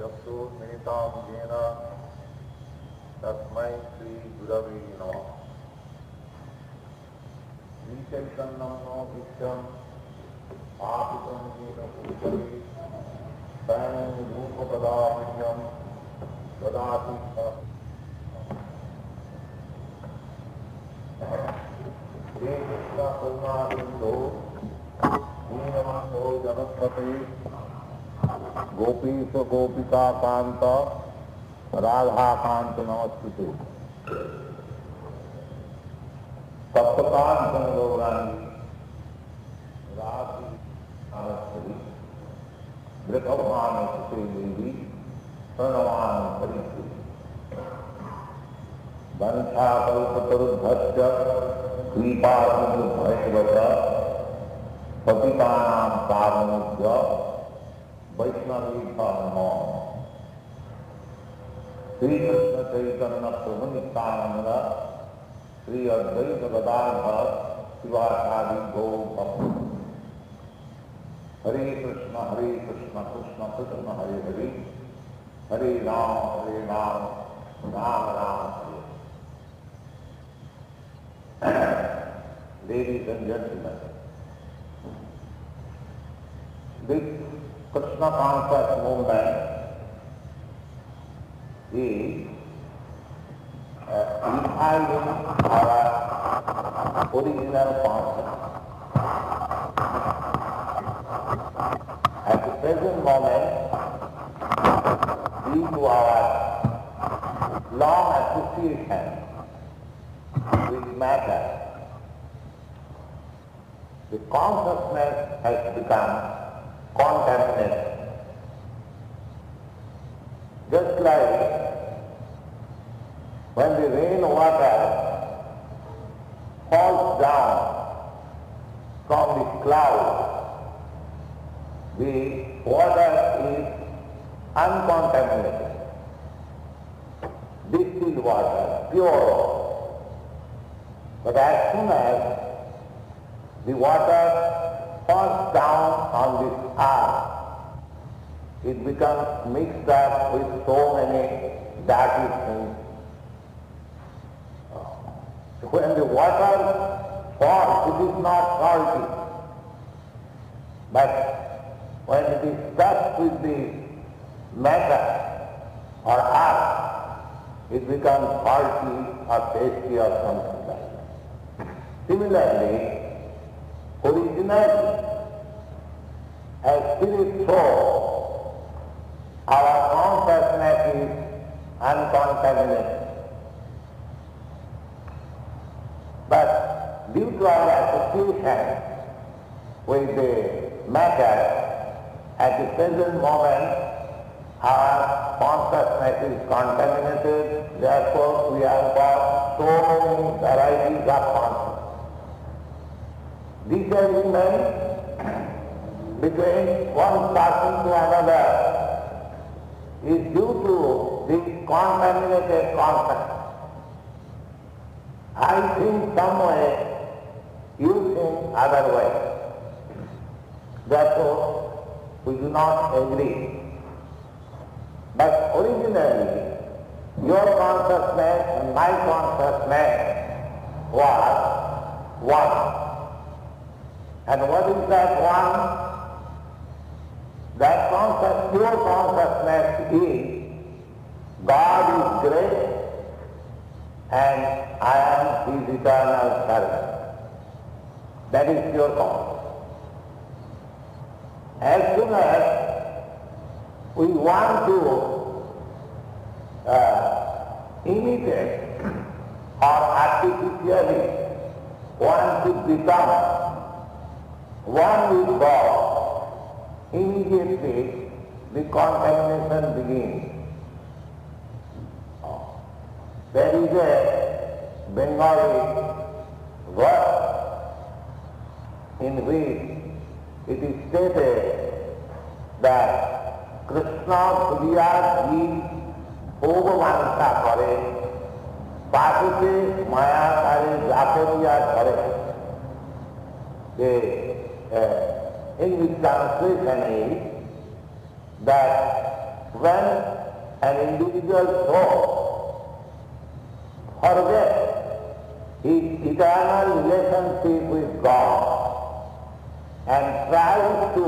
चक्षुर्मिलितां येन तस्मै श्रीगुरवे नमः। श्रीचैतन्यं नित्यं स्थापितं येन भूतले स्वयं रूपपदामह्यं ददाति हे कृष्ण करुणा सिन्धो दीनबन्धो जगत्पते गोपीश गोपिका कांत राधा कांत नमस्ते। सप्तकांत गौरांगी राधि नमस्ते। वृषभान सुते देवी प्रणवान हरिप्रिय। वंशाकल्पतरुभ्यश्च कृपा सिन्धुभ्यैव पतितानां पावनेभ्यो वैष्णवेभ्यो नमो। श्री कृष्ण चैतन्य प्रभु नित्यानंद श्री अद्वैत गदाधर शिवाचार्य गौर भक्त। हरे कृष्ण कृष्ण कृष्ण हरे हरे, हरे राम राम राम हरे। Ladies and gentlemen, this Krishna conscious movement is reviving our original concept. At the present moment, due to our long association with matter, the consciousness has become contaminated. Just like when the rain water falls down from the cloud, the water is uncontaminated, distilled water, pure water. But as soon as the water falls down on this earth, it becomes mixed up with so many dirty things. When the water falls, it is not salty. But when it is touched with the matter or earth, it becomes salty or tasty or something like that. Similarly, originally, as spirit soul, our consciousness is uncontaminated. But due to our association with the matter, at the present moment, our consciousness is contaminated, therefore we have got so many varieties of consciousness. Disagreement between one person to another is due to the contaminated concept. I think some way, you think other way. Therefore, we do not agree. But originally, your consciousness and my consciousness was one. And what is that one? That pure consciousness is God is great and I am His eternal servant. That is pure consciousness. As soon as we want to imitate or artificially want to become one with God, immediately the contamination begins. There is a Bengali verse in which it is stated that Krishna Bhuliya ji Bhogavansha kare, Pakute Maya kare Jakoriya kare. The English translation is that when an individual soul forgets his eternal relationship with God and tries to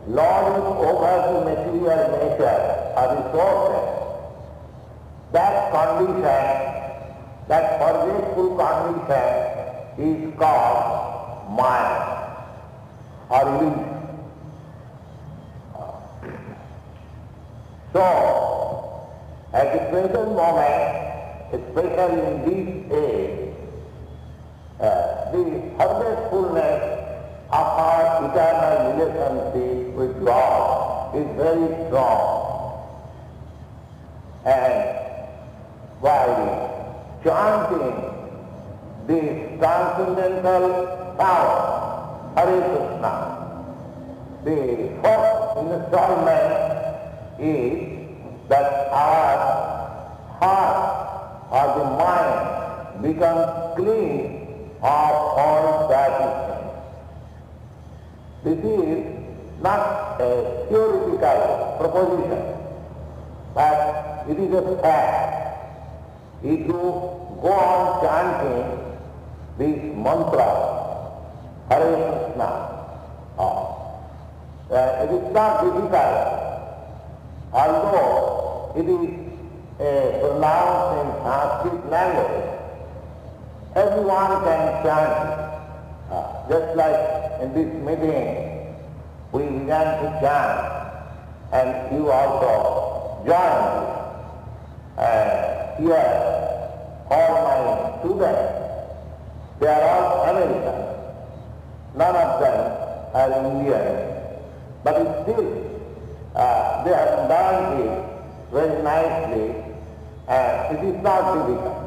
lord it over the material nature or resources, that condition, that forgetful condition is called mind or illusion. So, at the present moment, especially in this age, the forgetfulness of our eternal relationship with God is very strong. And while chanting this transcendental power, Hare Krishna, the first installment is that our heart or the mind becomes clean of all bad things. This is not a theoretical proposition, but it is a fact. If you go on chanting this mantra, Hare Krishna, it is not difficult, although it is pronounced in Sanskrit language. Everyone can chant. Just like in this meeting, we began to chant, and you also joined. Here, all my students, they are all Americans. None of them are Indians, but still they have learned it very nicely, and it is not difficult.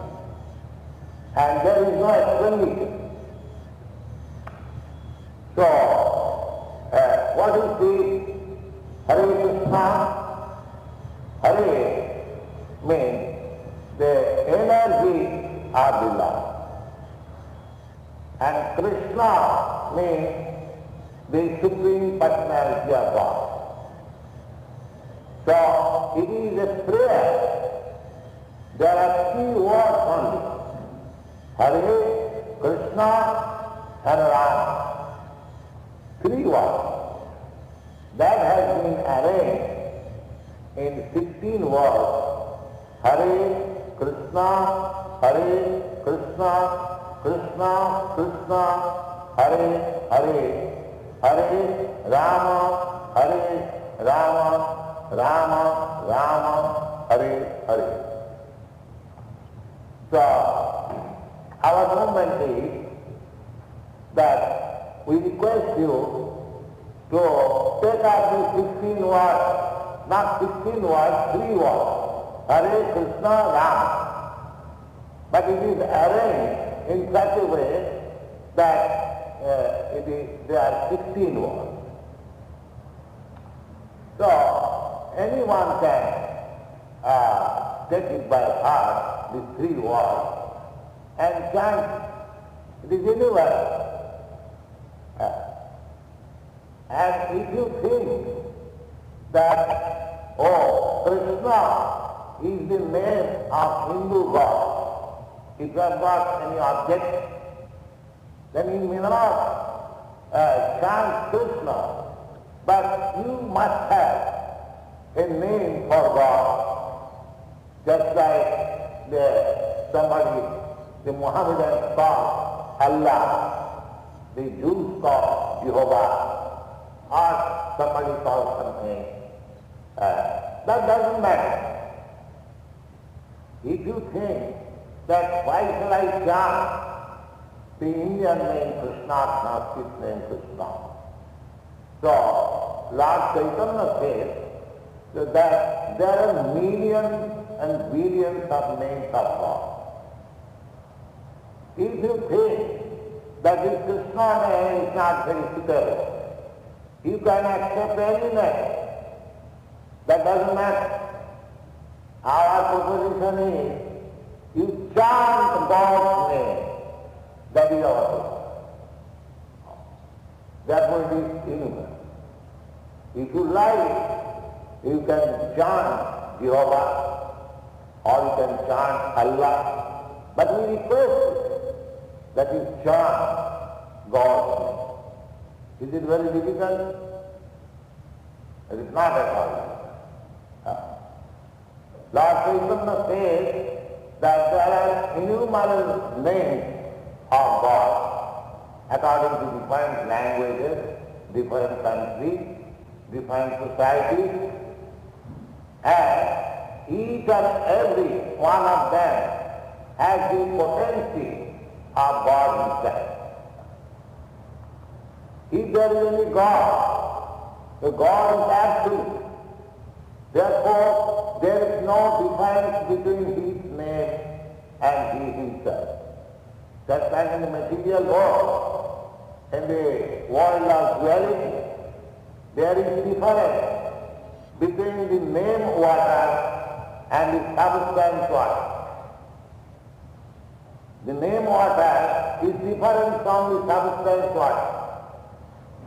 And there is no explanation. So, what is the Hare Krishna? Hare means the energy of the Lord. And Krishna means the Supreme Personality of God. So, it is a prayer. There are 3 words only. Hare, Krishna and Rama. 3 words. That has been arranged in 16 words. Hare, Krishna, Hare, Krishna, Krishna, Krishna, Hare, Hare, Hare, Rama, Hare, Rama, Rama, Rama, Hare, Hare. So, our movement is that we request you to take up the 16 words, not 16 words, 3 words, Hare Krishna Rama. But it is arranged in such a way that there are 16 words. So, anyone can take it by heart, these 3 words, and chant. It is universal. And if you think that, oh, Krishna is the name of Hindu God, if you have got any objection, then you may not chant Krishna, but you must have a name for God, just like the Mohammedans call Allah, the Jews call Jehovah, or somebody calls something. That doesn't matter. If you think that why shall I chant the Indian name Krishna, Sanskrit name Krishna? So, Lord Chaitanya says that there are millions and billions of names of God. If you think that this Krishna name is not very suitable, you can accept any name. That doesn't matter. Our proposition is, you chant God's name. That is our proposition. That will be universal. If you like You can chant Jehovah or you can chant Allah, but we request that you chant God's name. Is it very difficult? It is not at all. Lord Chaitanya says that there are innumerable names of God according to different languages, different countries, different societies, and each and every one of them has the potency of God himself. If there is any God, the God is absolute. Therefore, there is no difference between his name and he himself. Just like in the material world, in the world of duality, there is difference between the name water and the substance water. The name water is different from the substance water.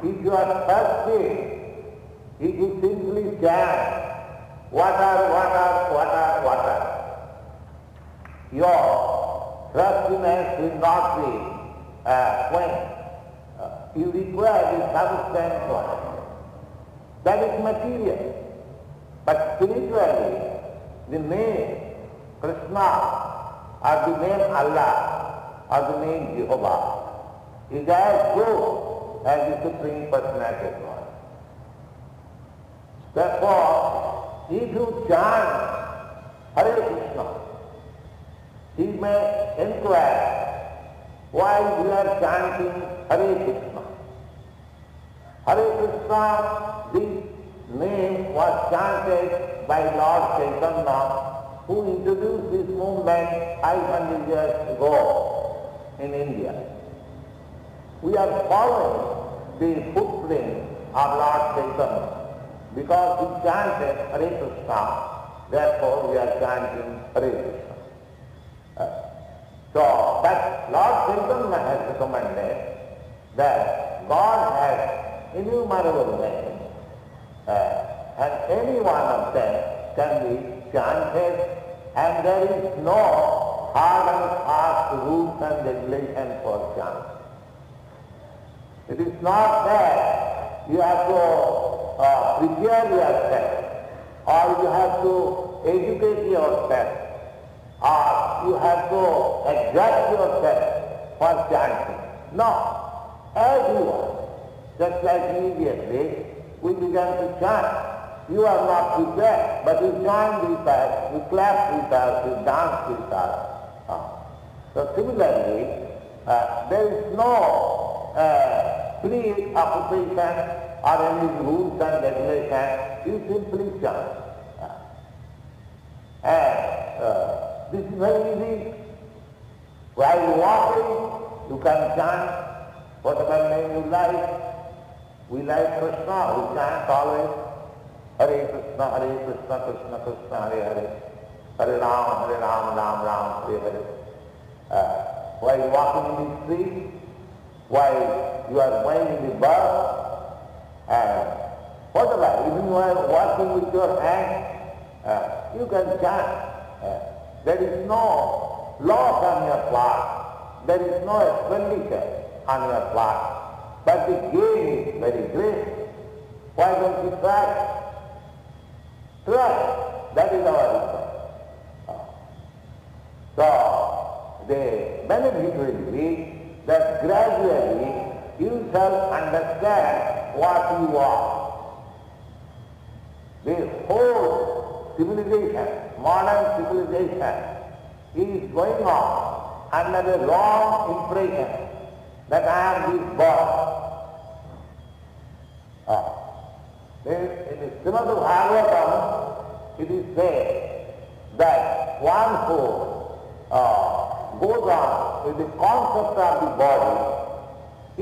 If you are thirsty, if you simply chant, water, water, water, water, your thirstiness will not be quenched. You require the substance water. That is material. But spiritually, the name Krishna or the name Allah or the name Jehovah is as good as the Supreme Personality of God. Therefore, if you chant Hare Krishna, he may inquire why we are chanting Hare Krishna. Hare Krishna, this name was chanted by Lord Chaitanya, who introduced this movement 500 years ago in India. We are following the footprint of Lord Chaitanya because he chanted Hare Krishna, therefore we are chanting Hare Krishna. So, but Lord Chaitanya has recommended that God has innumerable names, and any one of them can be chanted, and there is no hard and fast rules and regulations for chanting. It is not that you have to prepare yourself, or you have to educate yourself, or you have to adjust yourself for chanting. No. As you are, just like immediately we began to chant. You are not prepared, but you chant with us, you clap with us, you dance with us. So similarly, there is no preoccupation or any rules and regulations. You simply chant. And this is very easy. While walking, you can chant whatever name you like. We like Krishna, we chant always Hare Krishna, Krishna Krishna, Hare Hare, Hare Ram, Ram Ram, Hare Hare. While walking in the street, while you are going in the bus, whatever, even while walking with your hand, you can chant. There is no loss on your part, there is no expenditure on your part, but the gain is very great. Why don't you try? Try. That is our request. So, the benefit will be that gradually you shall understand what you are. The whole civilization, modern civilization, is going on under the wrong impression that I am this God. In the Srimad Bhagavatam, it is said that one who goes on with the concept of the body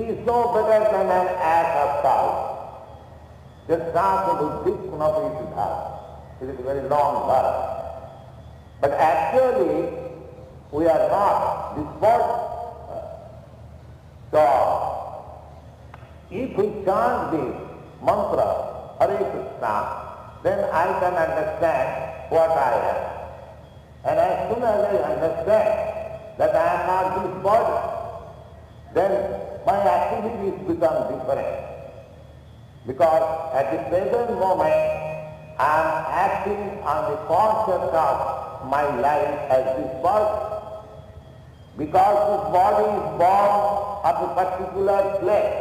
is no better than an ass of cow. Just sounds of big Kunapishudha. It is a very long verse. But actually, we are not this body. So, if we chant this mantra, Hare Krishna, then I can understand what I am. And as soon as I understand that I am not this body, then my activities become different. Because at the present moment, I am acting on the concept of my life as this body. Because this body is born of a particular place,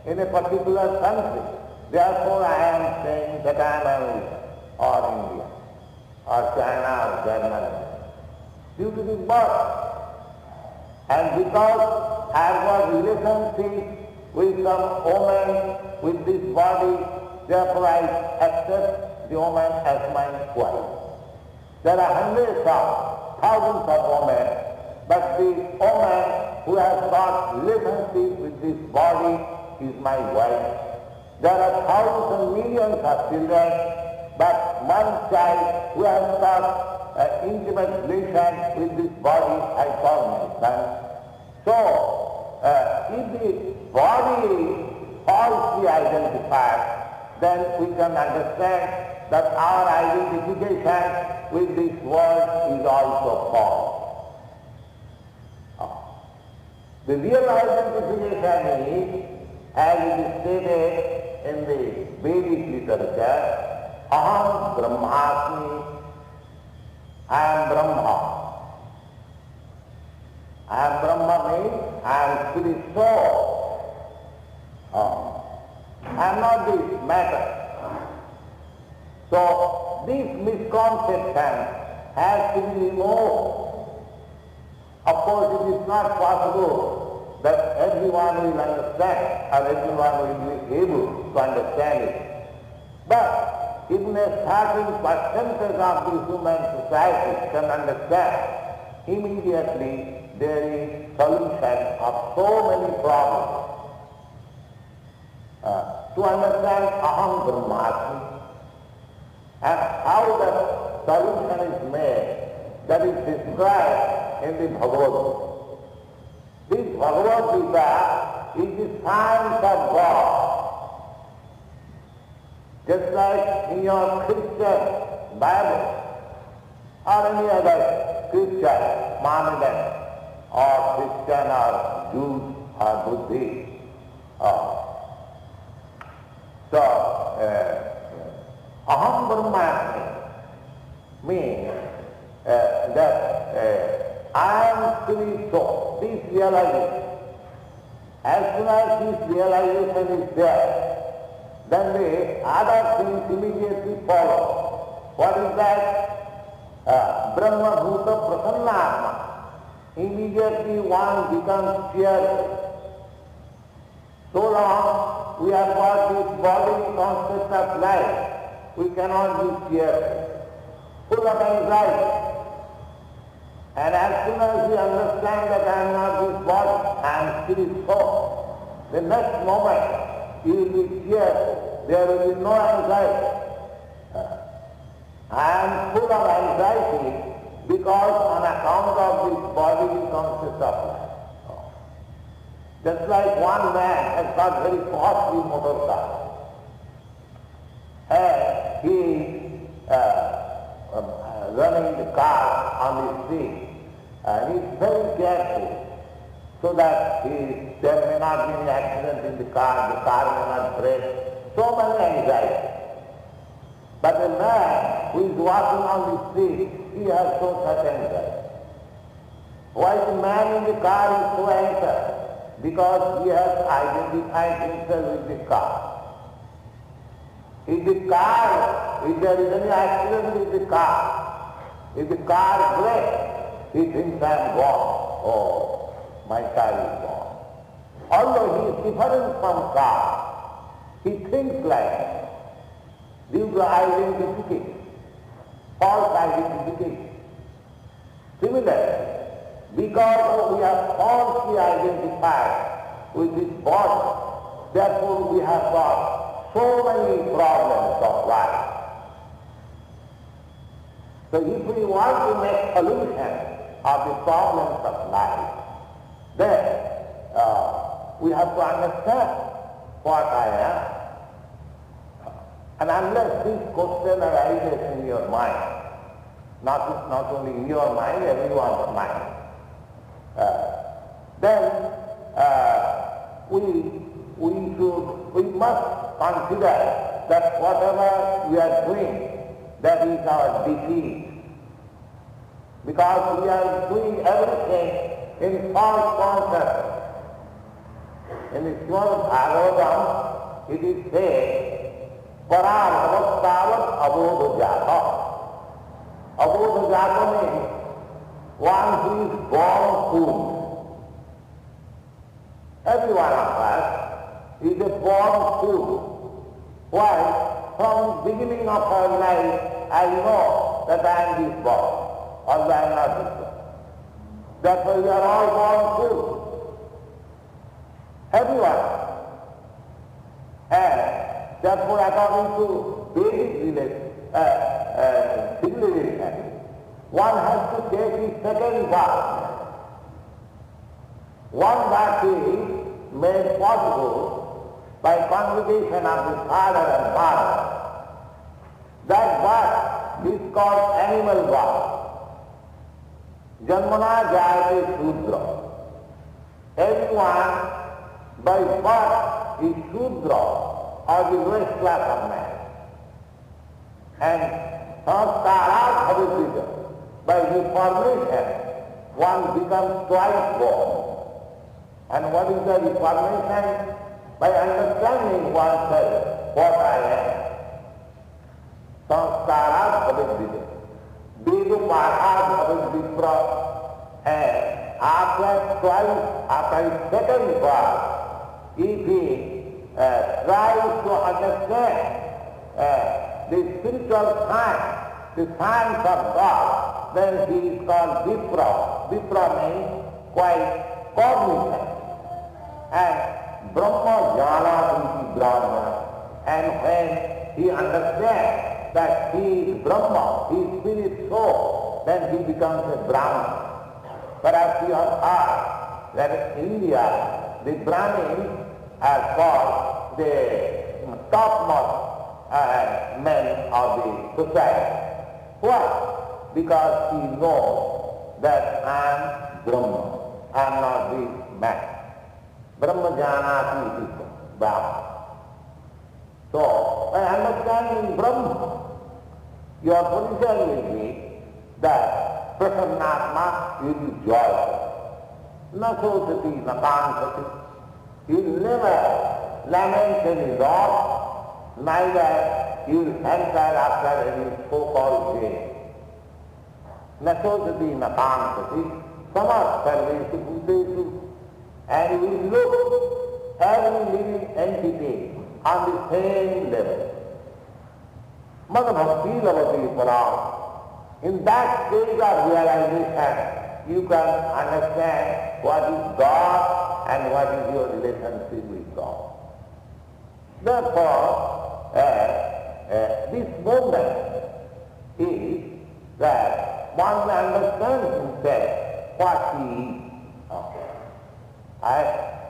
in a particular country. Therefore I am saying that I am American, or India, or China, or Germany, due to this birth. And because I have got relationship with some woman with this body, therefore I accept the woman as my wife. There are hundreds of thousands of women, but the woman who has got relationship with this body is my wife. There are thousands and millions of children, but one child who has got intimate relation with this body, I call my son. So, if the body is falsely identified, then we can understand that our identification with this world is also false. The real identification is, as it is stated in the Vedic literature, Aham Brahmasmi, I am Brahma. I am Brahma means I am spirit soul. I am not this matter. So this misconception has to be removed. Of course, it is not possible that everyone will understand or everyone will be able to understand it. But even a certain percentage of the human society can understand, immediately there is solution of so many problems. To understand Aham Brahmasmi and how the solution is made, that is described in the Bhagavad Gita. This Bhagavad Gita is the science of God. Just like in your Christian Bible or any other Christian, Mohammedan or Christian or Jews or Buddhist. Aham Brahmasmi means that I am spirit soul. This realization. As soon as this realization is there, then the other things immediately follow. What is that? Brahma Bhuta Prasannatma. Immediately one becomes cheerful. So long we have got this body concept of life, we cannot be cheerful, full of anxiety. And as soon as we understand that I am not this body, I am spirit soul, the next moment you will be cheerful, there will be no anxiety. I am full of anxiety because on account of this bodily concept of life. Just like one man has got very costly motor car, and he is running the car on the street, and he is very careful so that there may not be any accident in the car may not break, so many anxiety. But a man who is walking on the street, he has no such anxiety. Why the man in the car is so anxious? Because he has identified himself with the car. If there is any accident with the car, if the car breaks, he thinks I am gone. Oh, my car is gone. Although he is different from car, he thinks like due to identification, false identification. Similarly, because we are falsely identified with this body, therefore we have got so many problems of life. So if we want to make solution of the problems of life, then we have to understand what I am. And unless this question arises in your mind, not only in your mind, everyone's mind, then we must consider that whatever we are doing, that is our defeat. Because we are doing everything in false consciousness. In the Srimad Bhagavatam, it is said, Parābhavastavat abodha jata. Abodha jata means one who is born fool. Every one of us is a born fool. Why? From the beginning of our life, I know that I am this body, or I am not this body. Therefore we are all born fools. Everyone. And therefore according to basic civilization, one has to take his second birth. One birth is made possible by conjugation of the father and mother. That birth is called animal birth. Janmana jayate Shudra. Everyone by birth is Shudra, or the lowest class of man. And samskarat bhavidya, by his formation, one becomes twice born. And what is the reformation? By understanding oneself, what I am. Samskarat bhavidya. Vedu pathad bhavidya. And after his second birth, if he tries to understand the spiritual science, the science of God, then he is called Vipra. Vipra means quite cognizant. And Brahma jnana iti Brahma. And when he understands that he is Brahma, he is spirit soul, then he becomes a Brahman. Perhaps you have heard that in India, the Brahmins are called the topmost men of the society. Why? Because he knows that I am Brahma, I am not this man. Brahma janati iti Brahma. So, by understanding Brahma, your position will be that Prasannatma will be joyful. Nasosati nakansati. He will never lament any loss, neither he will hanker after any so-called gain. Nasosati nakansati. Samas sarvesu bhutesu. And we look every living entity on the same level. Madhavakti lavati param. In that stage of realization, you can understand what is God and what is your relationship with God. Therefore, this moment is that one understands himself what he is.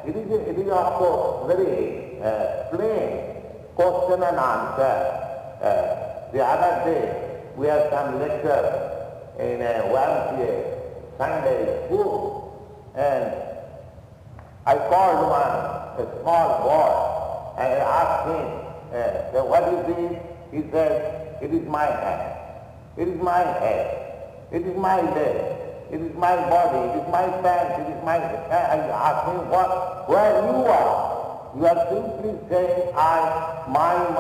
It is of course very plain question and answer. The other day we had some lecture in a YMCA Sunday school, and I called one, a small boy, and I asked him, what is this? He said, it is my hand, it is my head, it is my leg. It is my body, it is my pants, it is my... I ask him where you are. You are simply saying, I, mine,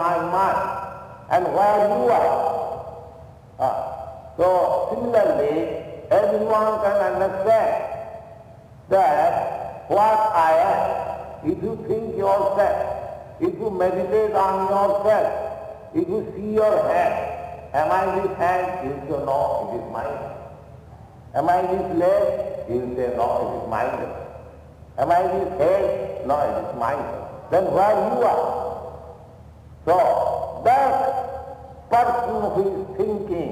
and where you are. So, similarly, everyone can understand that what I am, if you think yourself, if you meditate on yourself, if you see your hand, am I this hand? You say, no, it is mine. Am I this leg? He will say, no, it is mine. Am I this head? No, it is mine. Then where you are? So, that person who is thinking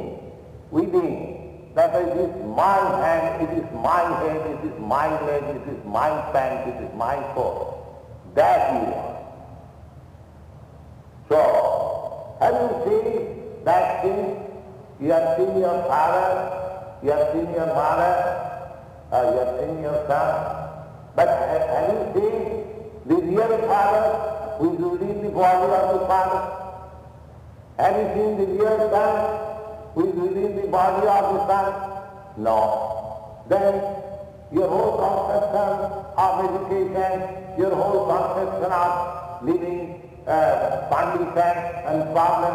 within, that it is my hand, it is my head, it is my leg, it is my pants, it is my foot, that you are. So, Have you seen that thing? You have seen your father, you have seen your mother, you have seen your son. But have you seen the real father who is within the body of the father? Have you seen the real son who is within the body of the son? No. Then your whole conception of education, your whole conception of living condition and problem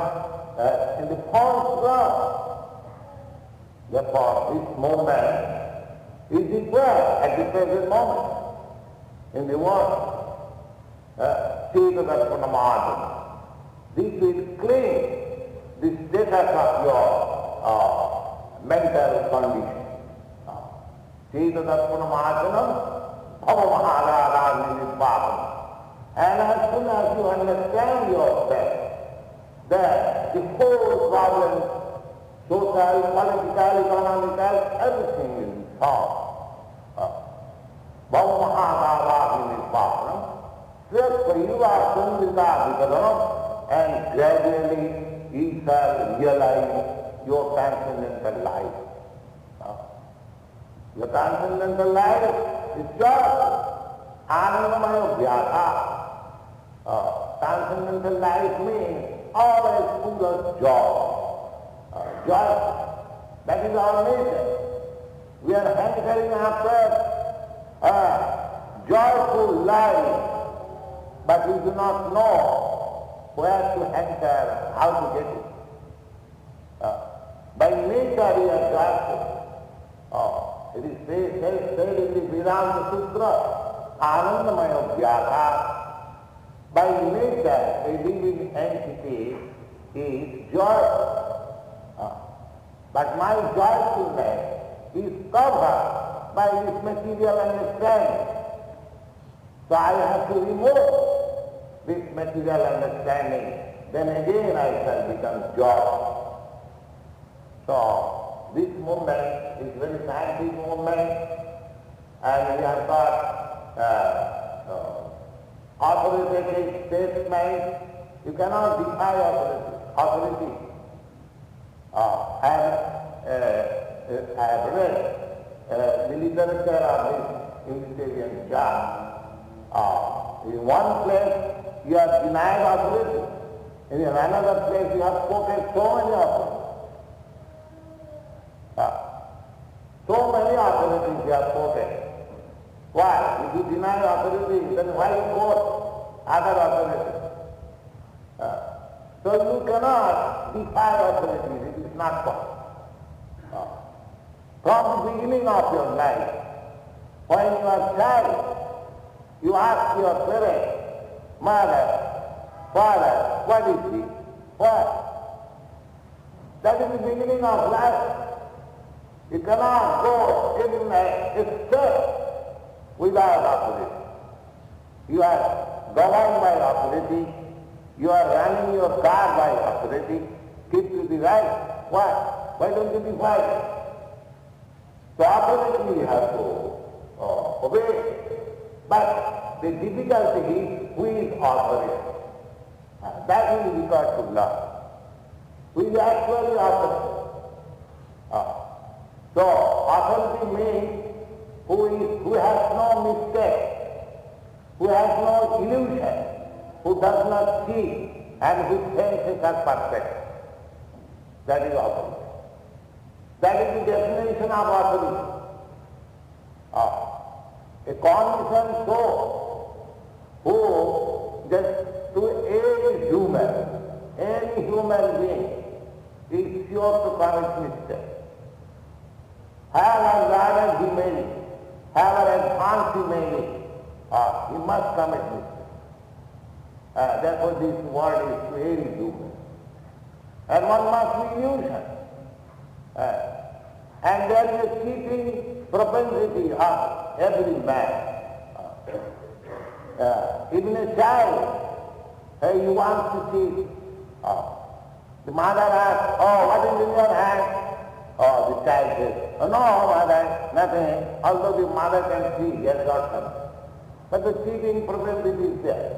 in the false world. Therefore, this movement is required at the present moment in the world. This will claim the status of your mental condition. And as soon as you understand yourself, that the whole problem, social, political, economical, everything will be solved. And gradually you shall realize your transcendental life. Your transcendental life is just Anandamaya Vyatha. Transcendental life means always full of joy. Joy, that is our nature. We are hankering after a joyful life, but we do not know where to hanker, how to get it. By nature we are joyful. It is said in the Vedanta Sutra, Anandamaya Vyatha. By nature, a living entity is joyful. But my joyfulness is covered by this material understanding. So I have to remove this material understanding. Then again I shall become joyful. So this movement is very scientific movement, and we have got authoritative statements. You cannot defy authority. I have read the literature of this Unitarian church. In one place you have denied authority, in another place you have quoted so many authorities. So many authorities you have quoted. Why? If you deny authority, then why you quote other authorities? So you cannot defy authorities, it is not possible. From the beginning of your life, when you are child, you ask your parents, mother, father, what is this? What? That is the beginning of life. You cannot go in a step without authority. You are governed by authority, you are running your car by authority, keep to the right. Why? Why don't you defy it? So authority you have to obey. But the difficulty is, who is authority? That is required to learn. Who is actually authority? So authority means who has no mistake, who has no illusion, who does not see, and whose senses are perfect. That is authority. That is the definition of authority. A conditioned soul who just to any human being is sure to commit mistake. However rather he may be, however advanced he may be, he must commit mistake. Therefore this word is very human. And one must be illusion. And there is a cheating propensity of every man. Even a child, he wants to cheat. The mother asks, oh, what is in your hand? Oh, the child says, oh, no, mother, nothing. Although the mother can see, he has got something. But the cheating propensity is there.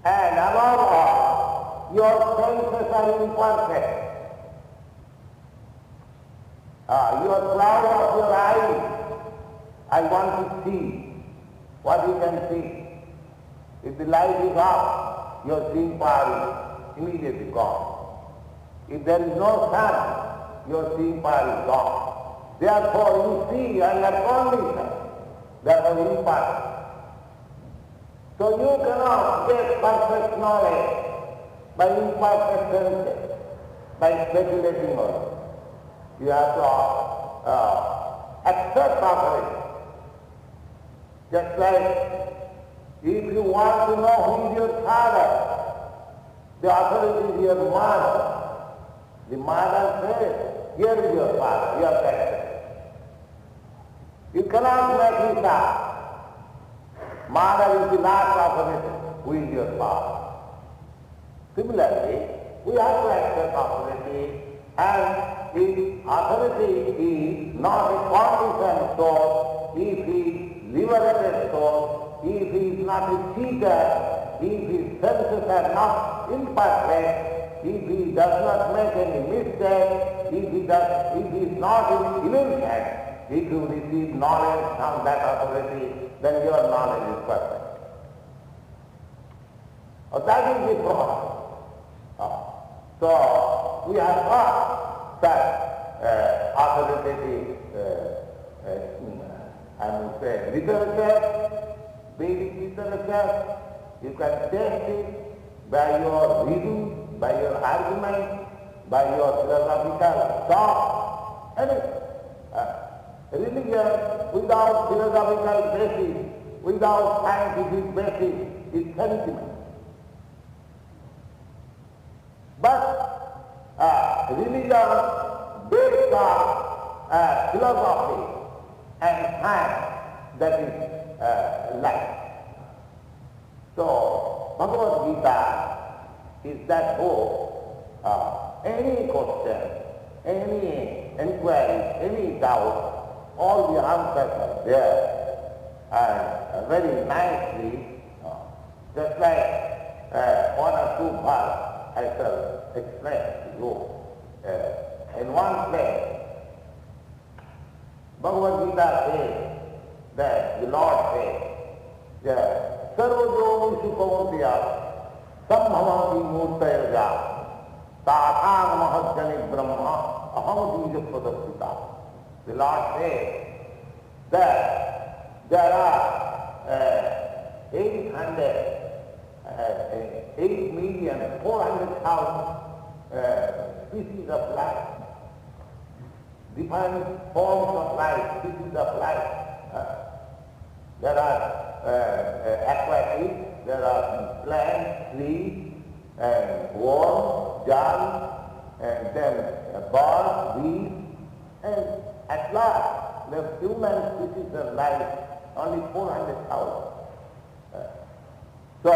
And above all, your senses are imperfect. You are proud of your eyes. I want to see what you can see. If the light is off, your seeing power is immediately gone. If there is no sun, your seeing power is gone. Therefore you see under condition, therefore imperfect. So you cannot get perfect knowledge by imperfect senses, by speculating on it. You have to accept authority. Just like if you want to know who is your father, the authority is your mother. The mother says, here is your father, you have to accept. You cannot make it up. Mother is the last authority, who is your father. Similarly, we have to accept authority, and if authority is not a conditioned soul, if he is liberated soul, if he is not a cheater, if his senses are not imperfect, if he does not make any mistake, if he is not in illusion, if you receive knowledge from that authority, then your knowledge is perfect. That is the problem. So we have got that authoritative, I would say, literature, Vedic literature. You can test it by your reading, by your argument, by your philosophical thought, anything. Religion without philosophical basis, without scientific basis, is sentiment. But religion based on philosophy and science, that is life. So Bhagavad Gita is that book. Any question, any inquiry, any doubt, all the answers are there, and very nicely, just like one or two verses I shall explain to you. In one place, Bhagavad Gita says that the Lord says that Sarvajomishu Kaunteya Sambhavanti Murtayaja Tathang Mahajjani Brahma Aham Bija Pradasita. The Lord says that there are 8,400,000 species of life, different forms of life, species of life. There are aquatic, there are plants, trees, and worms, germs, and then birds, bees, and at last the human species of life, only 400,000. So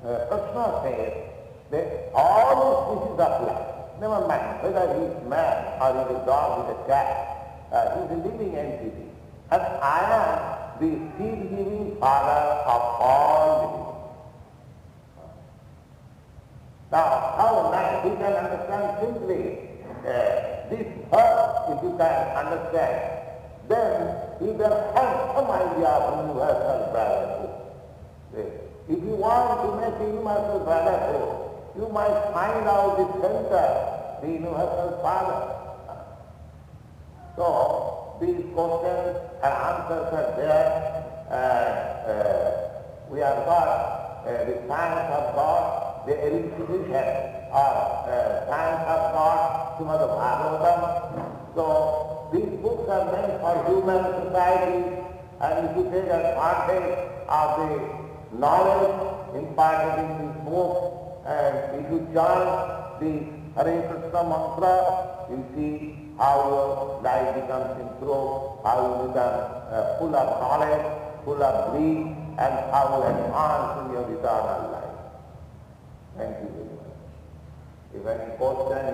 Krishna says that all the species of life, never mind whether he is man or he is a dog, he is a cat, he is a living entity. And I am the seed-giving father of all living. Now, how nice we can understand simply this verse, if you can understand, then you can have some idea of universal brotherhood. If you want to make universal brotherhood, you might find out the center, the universal father. So, these questions and answers are there. We have got the science of God, the elucidation of science of God, Srimad Bhagavatam. So, these books are meant for human society, and if you take advantage of the knowledge imparted in this book, and if you chant the Hare Krishna mantra, you see how your life becomes improved, how you become full of knowledge, full of bliss, and how you advance in your eternal life. Thank you very much. If any question